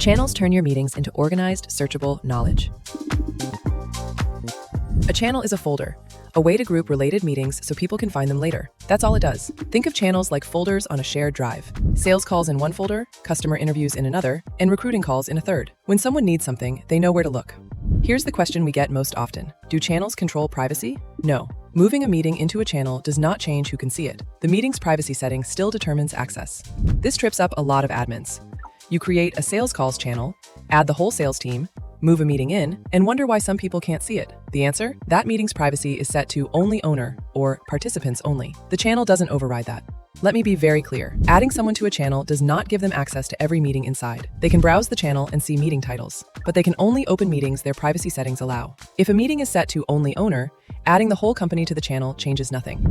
Channels turn your meetings into organized, searchable knowledge. A channel is a folder, a way to group related meetings so people can find them later. That's all it does. Think of channels like folders on a shared drive. Sales calls in one folder, customer interviews in another, and recruiting calls in a third. When someone needs something, they know where to look. Here's the question we get most often. Do channels control privacy? No. Moving a meeting into a channel does not change who can see it. The meeting's privacy setting still determines access. This trips up a lot of admins. You create a sales calls channel, add the whole sales team, move a meeting in, and wonder why some people can't see it. The answer? That meeting's privacy is set to only owner or participants only. The channel doesn't override that. Let me be very clear. Adding someone to a channel does not give them access to every meeting inside. They can browse the channel and see meeting titles, but they can only open meetings their privacy settings allow. If a meeting is set to only owner, adding the whole company to the channel changes nothing.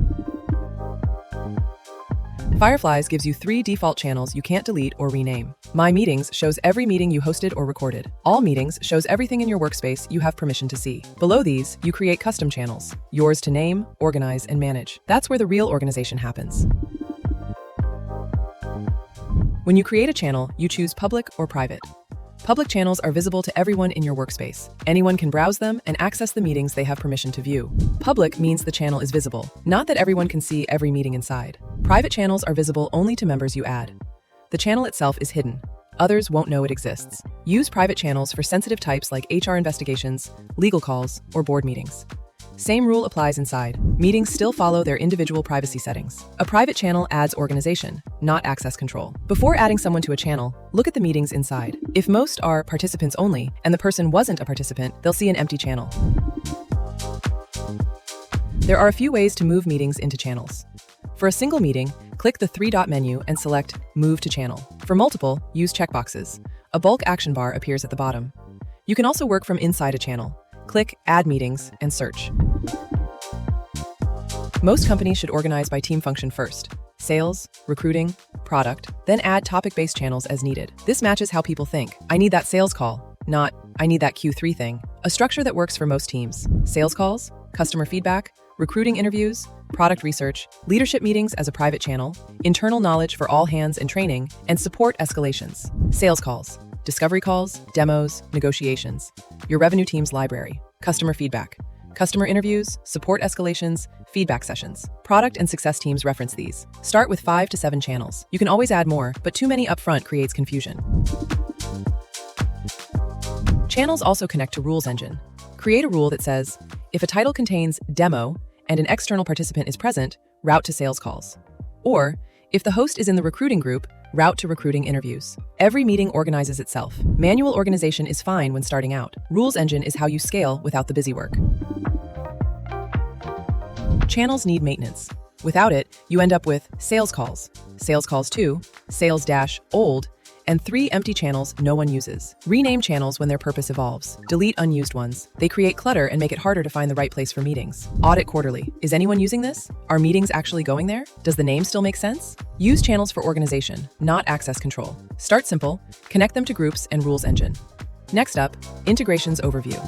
Fireflies gives you 3 default channels you can't delete or rename. My Meetings shows every meeting you hosted or recorded. All Meetings shows everything in your workspace you have permission to see. Below these, you create custom channels, yours to name, organize, and manage. That's where the real organization happens. When you create a channel, you choose public or private. Public channels are visible to everyone in your workspace. Anyone can browse them and access the meetings they have permission to view. Public means the channel is visible, not that everyone can see every meeting inside. Private channels are visible only to members you add. The channel itself is hidden. Others won't know it exists. Use private channels for sensitive types like HR investigations, legal calls, or board meetings. Same rule applies inside. Meetings still follow their individual privacy settings. A private channel adds organization, not access control. Before adding someone to a channel, look at the meetings inside. If most are participants only, and the person wasn't a participant, they'll see an empty channel. There are a few ways to move meetings into channels. For a single meeting, click the 3-dot menu and select Move to Channel. For multiple, use checkboxes. A bulk action bar appears at the bottom. You can also work from inside a channel. Click Add Meetings and search. Most companies should organize by team function first. Sales, recruiting, product, then add topic-based channels as needed. This matches how people think. I need that sales call, not I need that Q3 thing. A structure that works for most teams. Sales calls, customer feedback, recruiting interviews, product research, leadership meetings as a private channel, internal knowledge for all hands and training, and support escalations. Sales calls, discovery calls, demos, negotiations, your revenue team's library, customer feedback, customer interviews, support escalations, feedback sessions. Product and success teams reference these. Start with 5 to 7 channels. You can always add more, but too many upfront creates confusion. Channels also connect to Rules Engine. Create a rule that says, if a title contains demo and an external participant is present, route to sales calls. Or, if the host is in the recruiting group, route to recruiting interviews. Every meeting organizes itself. Manual organization is fine when starting out. Rules Engine is how you scale without the busy work. Channels need maintenance. Without it, you end up with sales calls 2, sales-old, and 3 empty channels no one uses. Rename channels when their purpose evolves. Delete unused ones. They create clutter and make it harder to find the right place for meetings. Audit quarterly. Is anyone using this? Are meetings actually going there? Does the name still make sense? Use channels for organization, not access control. Start simple, connect them to groups and Rules Engine. Next up, integrations overview.